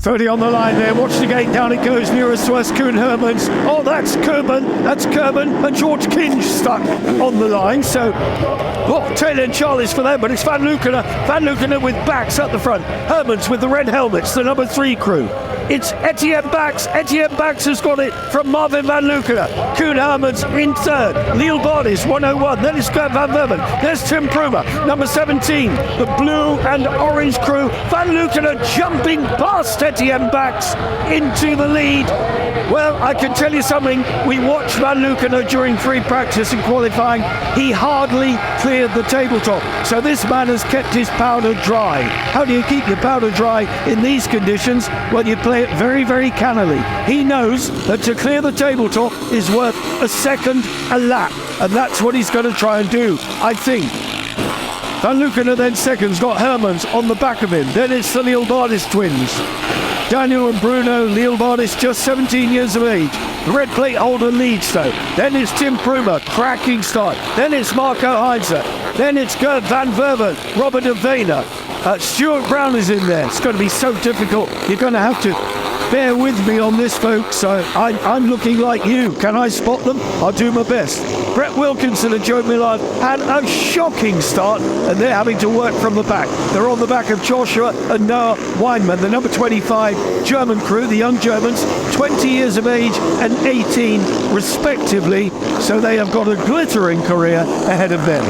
30 on the line there. Watch the gate. Down it goes. Nearest to us, Koen Hermans. Oh, that's Kerben. And George Kinge stuck on the line. So, Taylor and Charlie's for them, but it's Van Lukener. Van Lukener with Bax at the front. Hermans with the red helmets, the number 3 crew. It's Etienne Bax. Etienne Bax has got it from Marvin Van Lukener. Koen Hermans in third. Liel Bardis, 101. Then it's Gert Van Verven. There's Tim Prumer, number 17. The blue and orange crew. Van Lukener jumping past Etienne Bax into the lead. Well, I can tell you something. We watched Van Lukener during free practice and qualifying. He hardly cleared the tabletop. So this man has kept his powder dry. How do you keep your powder dry in these conditions? Well, you play it very, very cannily. He knows that to clear the tabletop is worth a second a lap. And that's what he's going to try and do, I think. Van Lukener then second's got Hermans on the back of him. Then it's the Liel Bardis twins. Daniel and Bruno. Liel Bardis just 17 years of age. The red plate holder leads though. Then it's Tim Prumer, cracking start. Then it's Marco Heinze. Then it's Gert Van Verven, Robert de Vena. Stuart Brown is in there. It's going to be so difficult. You're going to have to bear with me on this, folks. I'm looking like you. Can I spot them? I'll do my best. Brett Wilkinson and Joe Millard had a shocking start, and they're having to work from the back. They're on the back of Joshua and Noah Weinmann, the number 25 German crew, the young Germans, 20 years of age and 18 respectively. So they have got a glittering career ahead of them.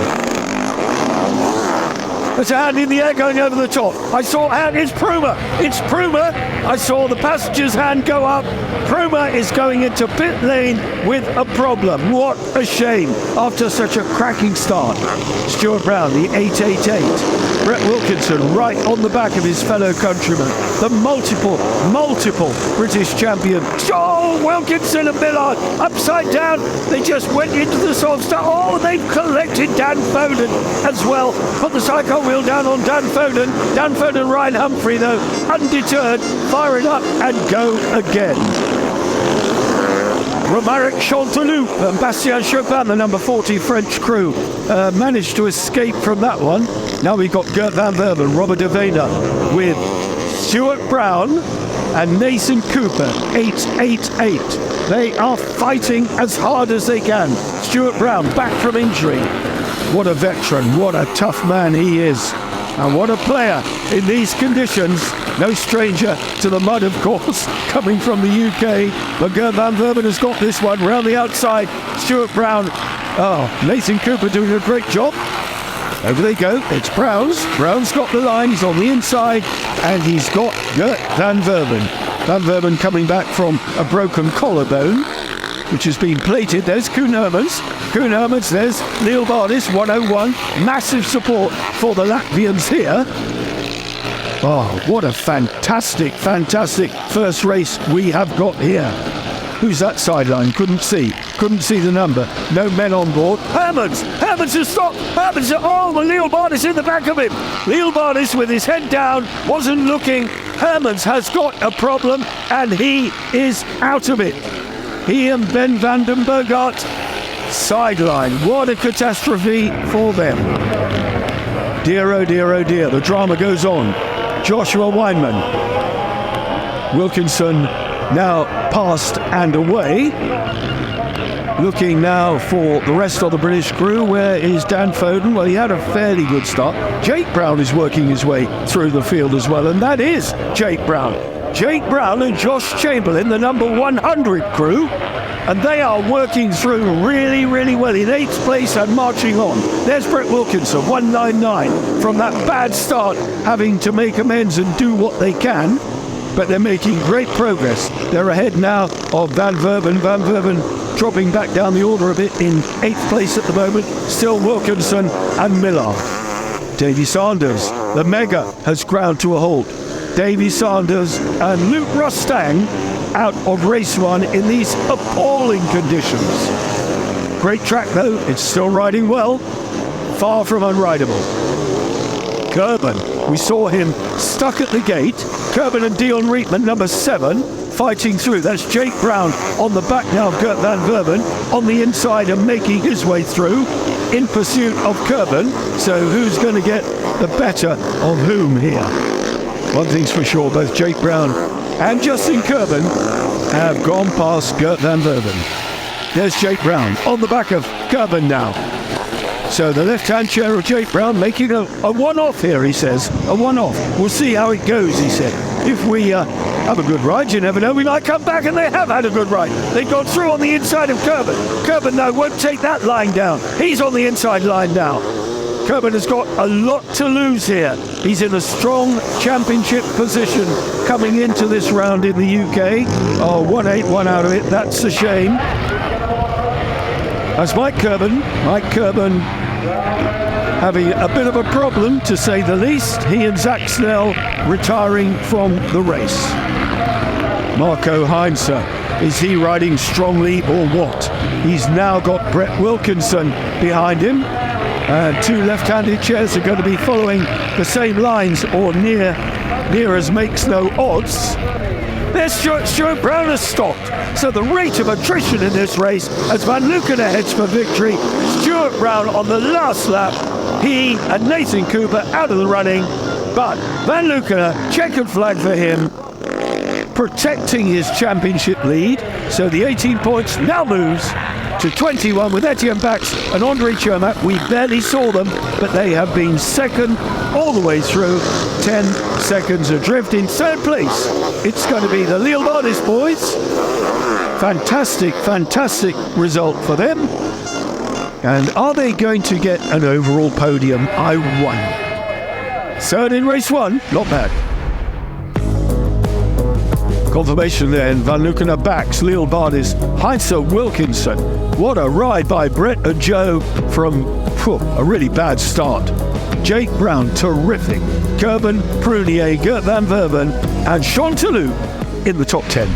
There's a hand in the air going over the top. I saw a hand. It's Prumer. It's Prumer. I saw the passenger's hand go up. Prumer is going into pit lane with a problem. What a shame after such a cracking start. Stuart Brown, the 888. Brett Wilkinson right on the back of his fellow countryman. The multiple British champion. Oh, Wilkinson and Millard upside down. They just went into the soft start. Oh, they've collected Dan Foden as well. Put the Sidecar wheel down on Dan Foden. Dan Foden, Ryan Humphrey though, undeterred, fire it up and go again. Romaric Chanteloup and Bastien Chopin, the number 40 French crew, managed to escape from that one. Now we've got Gert Van Verven, Robert de Vena with Stuart Brown and Nathan Cooper, 888. They are fighting as hard as they can. Stuart Brown back from injury. What a veteran, what a tough man he is. And what a player in these conditions. No stranger to the mud, of course, coming from the UK. But Gert Van Verven has got this one round the outside. Stuart Brown. Oh, Nathan Cooper doing a great job. Over they go. It's Brown's. Brown's got the line. He's on the inside. And he's got Gert Van Verven. Van Verven coming back from a broken collarbone, which has been plated. There's Koen Hermans. Koen Hermans, there's Liel Bardis, 101. Massive support for the Latvians here. Oh, what a fantastic first race we have got here. Who's that sideline? Couldn't see the number. No men on board. Hermans has stopped. Oh, the Liel Bardis in the back of him. Liel Bardis with his head down, wasn't looking. Hermans has got a problem and he is out of it. He and Ben van den Bergart sideline. What a catastrophe for them. Dear, oh dear, oh dear. The drama goes on. Joshua Weinmann. Wilkinson now past and away. Looking now for the rest of the British crew. Where is Dan Foden? Well, he had a fairly good start. Jake Brown is working his way through the field as well, and that is Jake Brown. Jake Brown and Josh Chamberlain, the number 100 crew, and they are working through really well in 8th place and marching on. There's Brett Wilkinson, 199, from that bad start, having to make amends and do what they can, but they're making great progress. They're ahead now of Van Verven. Van Verven dropping back down the order a bit in 8th place at the moment. Still Wilkinson and Millard. Davy Sanders, the mega, has ground to a halt. Davy Sanders and Luke Rostang out of race 1 in these appalling conditions. Great track though, it's still riding well, far from unrideable. Kerben, we saw him stuck at the gate. Kerben and Dion Rietman, number 7, fighting through. That's Jake Brown on the back now of Gert Van Verven, on the inside and making his way through in pursuit of Kerben. So who's going to get the better of whom here? One thing's for sure, both Jake Brown and Justin Kerben have gone past Gert van Verven. There's Jake Brown on the back of Kerben now. So the left-hand chair of Jake Brown making a one-off here, he says. A one-off. We'll see how it goes, he said. If we have a good ride, you never know, we might come back, and they have had a good ride. They've gone through on the inside of Kerben. Kerben now won't take that line down. He's on the inside line now. Kerben has got a lot to lose here. He's in a strong championship position coming into this round in the UK. Oh, 1-8-1 out of it. That's a shame. That's Mike Kerben. Mike Kerben having a bit of a problem, to say the least. He and Zach Snell retiring from the race. Marco Heinze, is he riding strongly or what? He's now got Brett Wilkinson behind him. And two left-handed chairs are going to be following the same lines, or near as makes no odds. There's Stuart Brown has stopped. So the rate of attrition in this race as Van Luckenen heads for victory. Stuart Brown on the last lap. He and Nathan Cooper out of the running. But Van Luckenen, checkered flag for him, protecting his championship lead. So the 18 points now moves to 21 with Etienne Bax and Andre Chermak. We barely saw them, but they have been second all the way through. 10 seconds adrift. In third place, it's going to be the Leobardis boys. Fantastic result for them. And are they going to get an overall podium? I wonder. Third in race one, not bad. Confirmation then, Van Luckenen, Bax, Leobardis, Heinze, Wilkinson. What a ride by Brett and Joe from a really bad start. Jake Brown, terrific. Kerben, Prunier, Gert van Verven and Chanteloup in the top 10.